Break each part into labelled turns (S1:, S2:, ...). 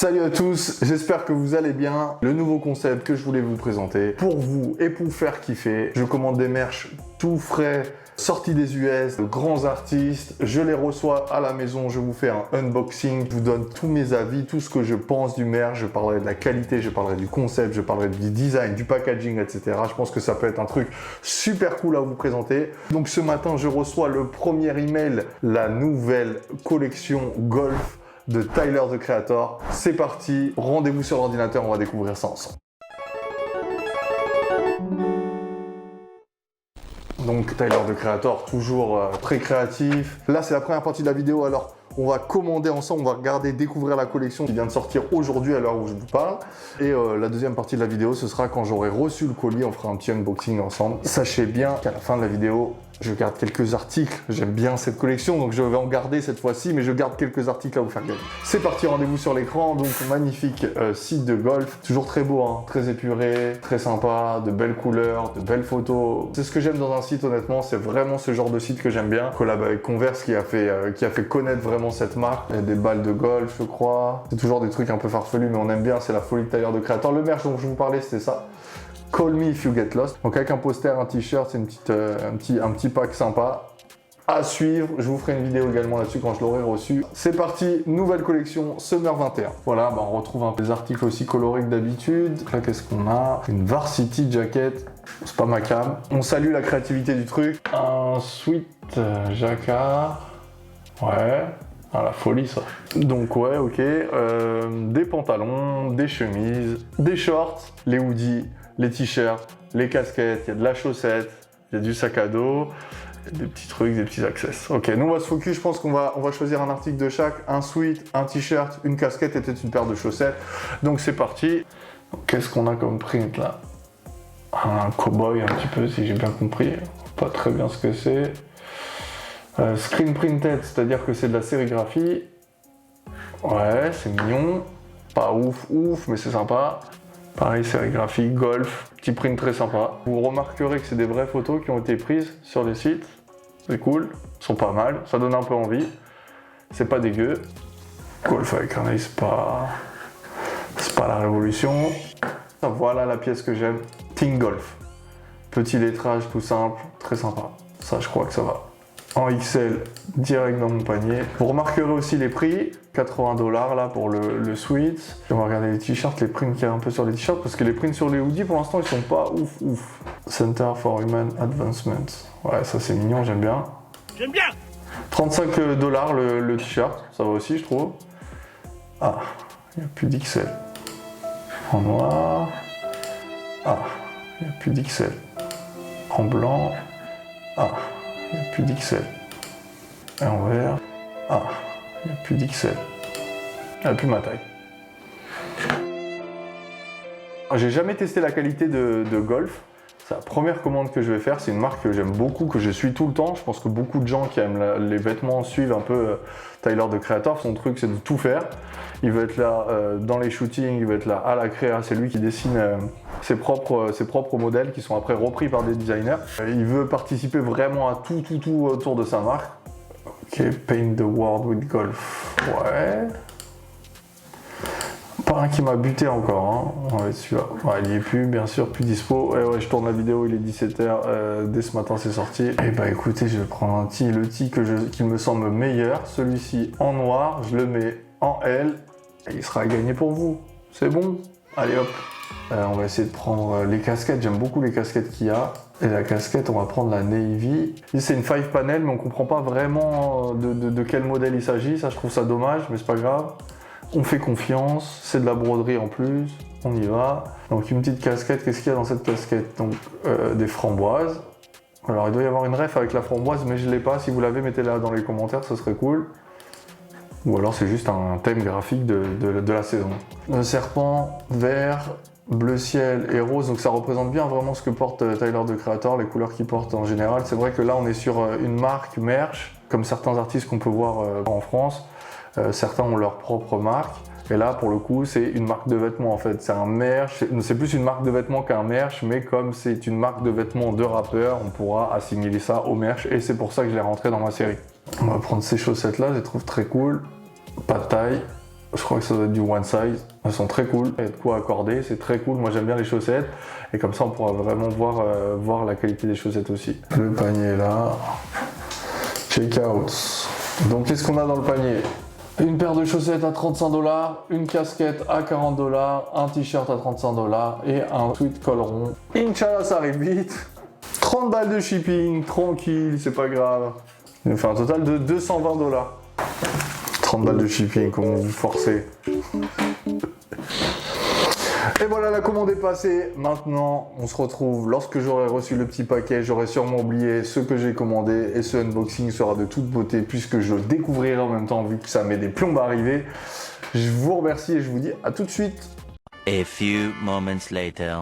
S1: Salut à tous, j'espère que vous allez bien. Le nouveau concept que je voulais vous présenter pour vous et pour vous faire kiffer. Je commande des merch tout frais, sortis des US, de grands artistes. Je les reçois à la maison, je vous fais un unboxing, je vous donne tous mes avis, tout ce que je pense du merch. Je parlerai de la qualité, je parlerai du concept, je parlerai du design, du packaging, etc. Je pense que ça peut être un truc super cool à vous présenter. Donc ce matin, je reçois le premier email, la nouvelle collection Golf de Tyler, the Creator. C'est parti, rendez-vous sur l'ordinateur, on va découvrir ça ensemble. Donc Tyler, the Creator, toujours très créatif. Là, c'est la première partie de la vidéo, alors on va commander ensemble, on va regarder, découvrir la collection qui vient de sortir aujourd'hui à l'heure où je vous parle. Et la deuxième partie de la vidéo, ce sera quand j'aurai reçu le colis, on fera un petit unboxing ensemble. Sachez bien qu'à la fin de la vidéo, je garde quelques articles, j'aime bien cette collection, donc je vais en garder cette fois-ci, mais je garde quelques articles à vous faire gagner. C'est parti, rendez-vous sur l'écran, donc magnifique site de golf, toujours très beau, hein, très épuré, très sympa, de belles couleurs, de belles photos. C'est ce que j'aime dans un site, honnêtement, c'est vraiment ce genre de site que j'aime bien. Collab avec Converse qui a fait connaître vraiment cette marque. Il y a des balles de golf, je crois. C'est toujours des trucs un peu farfelus, mais on aime bien, c'est la folie de Tyler, the Creator. Le merch dont je vous parlais, c'était ça. Call me if you get lost. Donc avec un poster, un t-shirt, c'est un petit pack sympa à suivre. Je vous ferai une vidéo également là-dessus quand je l'aurai reçu. C'est parti, nouvelle collection Summer 21. Voilà, on retrouve des articles aussi colorés que d'habitude. Là, qu'est-ce qu'on a? Une Varsity jacket. C'est pas ma cam. On salue la créativité du truc. Un sweat jacquard. Ouais. Ah, la folie ça. Donc ouais, ok. Des pantalons, des chemises, des shorts, les hoodies, les t-shirts, les casquettes, il y a de la chaussette, il y a du sac à dos, des petits trucs, des petits accessoires. Ok, nous on va se focus, je pense qu'on va choisir un article de chaque, un sweat, un t-shirt, une casquette et peut-être une paire de chaussettes. Donc c'est parti. Qu'est-ce qu'on a comme print là? Un cow-boy un petit peu si j'ai bien compris, pas très bien ce que c'est. Screen printed, c'est-à-dire que c'est de la sérigraphie. Ouais, c'est mignon. Pas ouf, mais c'est sympa. Pareil, sérigraphie, golf, petit print très sympa. Vous remarquerez que c'est des vraies photos qui ont été prises sur les sites. C'est cool, elles sont pas mal, ça donne un peu envie. C'est pas dégueu. Golf avec un œil, c'est pas la révolution. Voilà la pièce que j'aime. Team Golf. Petit lettrage tout simple, très sympa. Ça, je crois que ça va. En XL, direct dans mon panier. Vous remarquerez aussi les prix, 80 $ là pour le sweat. On va regarder les t-shirts, les prints qu'il y a un peu sur les t-shirts, parce que les prints sur les hoodies pour l'instant ils sont pas ouf. Center for Human Advancement. Ouais, ça c'est mignon, j'aime bien. J'aime bien. 35 $ le t-shirt, ça va aussi je trouve. Ah, il n'y a plus d'XL. En noir. Ah, il n'y a plus d'XL. En blanc. Ah. Il n'y a plus d'XL. Et en vert. Ah, il n'y a plus d'XL. Il n'y a plus ma taille. J'ai jamais testé la qualité de golf. C'est la première commande que je vais faire. C'est une marque que j'aime beaucoup, que je suis tout le temps. Je pense que beaucoup de gens qui aiment les vêtements suivent un peu Tyler, the Creator. Son truc, c'est de tout faire. Il veut être là dans les shootings, il veut être là à la créa. C'est lui qui dessine ses propres modèles qui sont après repris par des designers. Il veut participer vraiment à tout autour de sa marque. Ok, paint the world with golf. Ouais. Pas un qui m'a buté encore, hein. Ouais, celui-là. Ouais, il n'y est plus, bien sûr, plus dispo. Et ouais, je tourne la vidéo, il est 17h. Dès ce matin, c'est sorti. Et bah écoutez, je vais prendre le tee qui me semble meilleur. Celui-ci en noir, je le mets en L. Et il sera à gagner pour vous. C'est bon? Allez hop. On va essayer de prendre les casquettes. J'aime beaucoup les casquettes qu'il y a. Et la casquette, on va prendre la Navy. C'est une 5 panel, mais on comprend pas vraiment de quel modèle il s'agit. Ça, je trouve ça dommage, mais c'est pas grave. On fait confiance. C'est de la broderie en plus. On y va. Donc une petite casquette. Qu'est-ce qu'il y a dans cette casquette? Donc des framboises. Alors il doit y avoir une ref avec la framboise, mais je l'ai pas. Si vous l'avez, mettez-la dans les commentaires, ce serait cool. Ou alors c'est juste un thème graphique de la saison. Le serpent vert, bleu ciel et rose, donc ça représente bien vraiment ce que porte Tyler, the Creator, les couleurs qu'il porte en général. C'est vrai que là on est sur une marque merch, comme certains artistes qu'on peut voir en France. Certains ont leur propre marque. Et là, pour le coup, c'est une marque de vêtements en fait. C'est un merch, c'est plus une marque de vêtements qu'un merch, mais comme c'est une marque de vêtements de rappeur, on pourra assimiler ça au merch. Et c'est pour ça que je l'ai rentré dans ma série. On va prendre ces chaussettes là, je les trouve très cool. Pas de taille. Je crois que ça doit être du one size. Elles sont très cool. Il y a de quoi accorder, c'est très cool. Moi j'aime bien les chaussettes. Et comme ça on pourra vraiment voir la qualité des chaussettes aussi. Le panier est là. Check out. Donc qu'est-ce qu'on a dans le panier? Une paire de chaussettes à 35 $, une casquette à 40 $, un t-shirt à 35 $ et un tweed col rond. Inch'Allah, ça arrive vite. 30 balles de shipping, tranquille, c'est pas grave. Il nous fait un total de 220 $. 30 balles de shipping, comment vous forcez. Et voilà, la commande est passée. Maintenant, on se retrouve lorsque j'aurai reçu le petit paquet. J'aurai sûrement oublié ce que j'ai commandé et ce unboxing sera de toute beauté puisque je le découvrirai en même temps vu que ça met des plombs à arriver. Je vous remercie et je vous dis à tout de suite.
S2: A few moments later.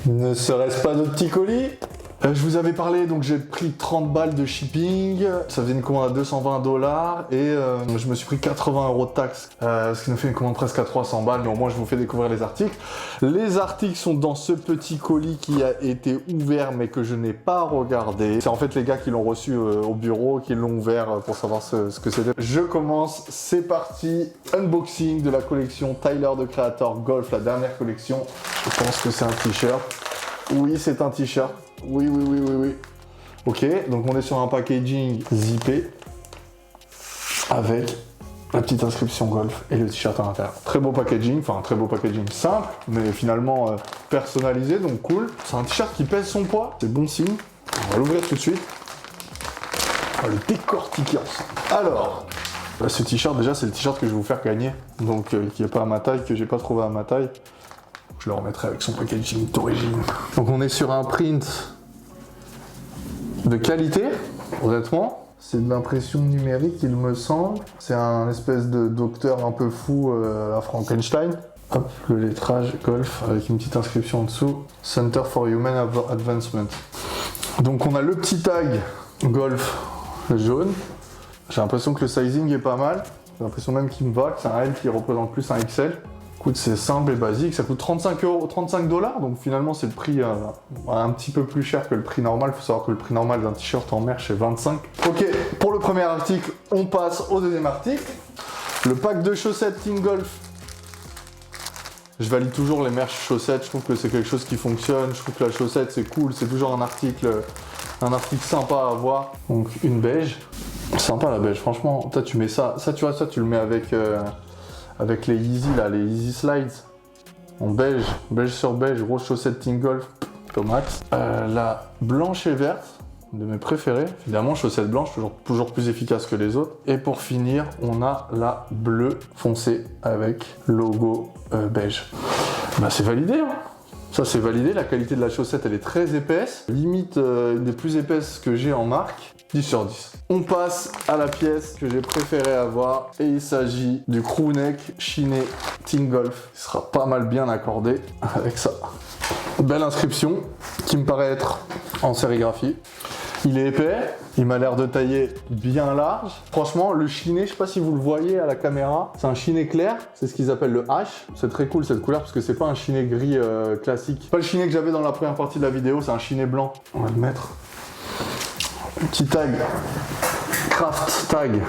S1: Ne serait-ce pas notre petit colis? Je vous avais parlé, donc j'ai pris 30 balles de shipping, ça faisait une commande à 220 $ et je me suis pris 80 € de taxes, ce qui nous fait une commande presque à 300 balles, mais au moins je vous fais découvrir les articles. Les articles sont dans ce petit colis qui a été ouvert mais que je n'ai pas regardé. C'est en fait les gars qui l'ont reçu au bureau, qui l'ont ouvert pour savoir ce que c'était. Je commence, c'est parti, unboxing de la collection Tyler the Creator Golf, la dernière collection. Je pense que c'est un t-shirt. Oui, c'est un t-shirt. Oui. Ok, donc on est sur un packaging zippé avec la petite inscription golf et le t-shirt à l'intérieur. Très beau packaging, enfin très beau packaging simple, mais finalement personnalisé, donc cool. C'est un t-shirt qui pèse son poids, c'est bon signe. On va l'ouvrir tout de suite. On va le décortiquer ensemble. Alors, ce t-shirt déjà c'est le t-shirt que je vais vous faire gagner, donc qui n'est pas à ma taille, que j'ai pas trouvé à ma taille. Je le remettrai avec son packaging d'origine. Donc on est sur un print de qualité, honnêtement. C'est de l'impression numérique, il me semble. C'est un espèce de docteur un peu fou à Frankenstein. Hop, le lettrage golf avec une petite inscription en dessous. Center for Human Advancement. Donc on a le petit tag golf jaune. J'ai l'impression que le sizing est pas mal. J'ai l'impression même qu'il me va, que c'est un L qui représente plus un XL. Écoute, c'est simple et basique, ça coûte 35 $, donc finalement c'est le prix un petit peu plus cher que le prix normal. Il faut savoir que le prix normal d'un t-shirt en merch c'est 25. Ok, pour le premier article, on passe au deuxième article. Le pack de chaussettes Team Golf. Je valide toujours les merch chaussettes, je trouve que c'est quelque chose qui fonctionne, je trouve que la chaussette c'est cool, c'est toujours un article sympa à avoir. Donc une beige, sympa la beige, franchement, toi tu mets ça tu vois, ça tu le mets avec les Yeezy là, les Yeezy Slides en beige sur beige, rose chaussette Team Golf, tomate. La blanche et verte, de mes préférés, évidemment chaussettes blanches, toujours plus efficace que les autres. Et pour finir, on a la bleue foncée avec logo beige. Bah c'est validé hein. Ça c'est validé, la qualité de la chaussette elle est très épaisse, limite une des plus épaisses que j'ai en marque. 10 sur 10. On passe à la pièce que j'ai préféré avoir et il s'agit du crew neck chiné Team Golf. Il sera pas mal bien accordé avec ça. Belle inscription qui me paraît être en sérigraphie. Il est épais, il m'a l'air de tailler bien large. Franchement, le chiné, je sais pas si vous le voyez à la caméra, c'est un chiné clair, c'est ce qu'ils appellent le H. C'est très cool cette couleur parce que c'est pas un chiné gris classique. Pas le chiné que j'avais dans la première partie de la vidéo, c'est un chiné blanc. On va le mettre. Petit tag, craft tag,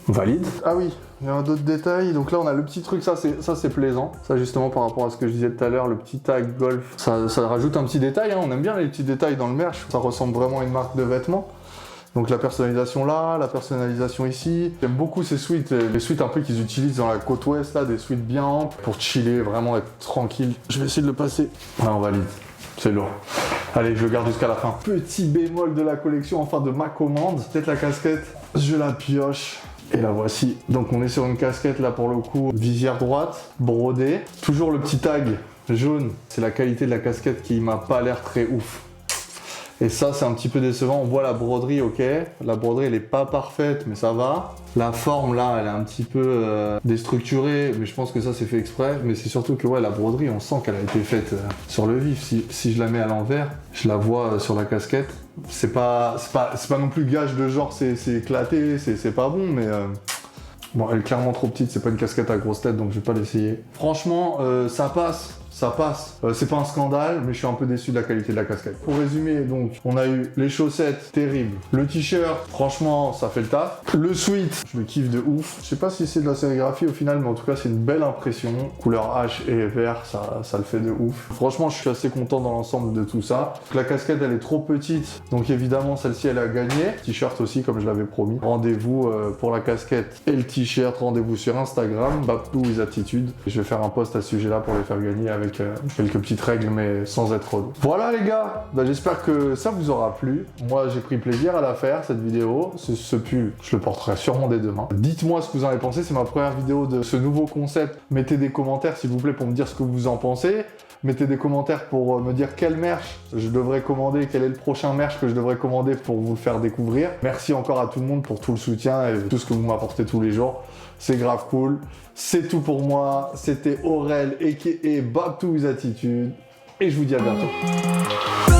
S1: valide. Ah oui, il y a d'autres détails. Donc là on a le petit truc, ça c'est plaisant. Ça justement par rapport à ce que je disais tout à l'heure, le petit tag golf, ça rajoute un petit détail, hein. On aime bien les petits détails dans le merch. Ça ressemble vraiment à une marque de vêtements. Donc la personnalisation là, la personnalisation ici. J'aime beaucoup ces suites, les suites un peu qu'ils utilisent dans la côte ouest là, des suites bien amples pour chiller, vraiment être tranquille. Je vais essayer de le passer. Ouais, on valide. C'est lourd. Allez, je le garde jusqu'à la fin. Petit bémol de la collection, enfin de ma commande. Peut-être la casquette, je la pioche. Et la voici. Donc on est sur une casquette là pour le coup, visière droite, brodée. Toujours le petit tag jaune. C'est la qualité de la casquette qui m'a pas l'air très ouf. Et ça c'est un petit peu décevant. On voit la broderie, ok. La broderie elle est pas parfaite mais ça va. La forme là elle est un petit peu déstructurée, mais je pense que ça c'est fait exprès. Mais c'est surtout que ouais, la broderie on sent qu'elle a été faite sur le vif. Si je la mets à l'envers, je la vois sur la casquette. C'est pas non plus gage de genre c'est éclaté, c'est pas bon, mais bon elle est clairement trop petite, c'est pas une casquette à grosse tête donc je vais pas l'essayer. Franchement ça passe. ça passe. C'est pas un scandale, mais je suis un peu déçu de la qualité de la casquette. Pour résumer, donc, on a eu les chaussettes, terribles. Le t-shirt, franchement, ça fait le taf. Le sweat, je le kiffe de ouf. Je sais pas si c'est de la sérigraphie au final, mais en tout cas, c'est une belle impression. Couleur H et vert, ça le fait de ouf. Franchement, je suis assez content dans l'ensemble de tout ça. La casquette, elle est trop petite, donc évidemment, celle-ci, elle a gagné. T-shirt aussi, comme je l'avais promis. Rendez-vous pour la casquette et le t-shirt. Rendez-vous sur Instagram, Back2 with Attitude. Je vais faire un post à ce sujet-là pour les faire gagner avec quelques petites règles, mais sans être relou. Voilà les gars, j'espère que ça vous aura plu. Moi, j'ai pris plaisir à la faire, cette vidéo. Ce pull, je le porterai sûrement dès demain. Dites-moi ce que vous en avez pensé. C'est ma première vidéo de ce nouveau concept. Mettez des commentaires, s'il vous plaît, pour me dire ce que vous en pensez. Mettez des commentaires pour me dire quel merch je devrais commander, quel est le prochain merch que je devrais commander pour vous le faire découvrir. Merci encore à tout le monde pour tout le soutien et tout ce que vous m'apportez tous les jours. C'est grave cool. C'est tout pour moi. C'était Aurel, a.k.a. Back2 with Attitude. Et je vous dis à bientôt.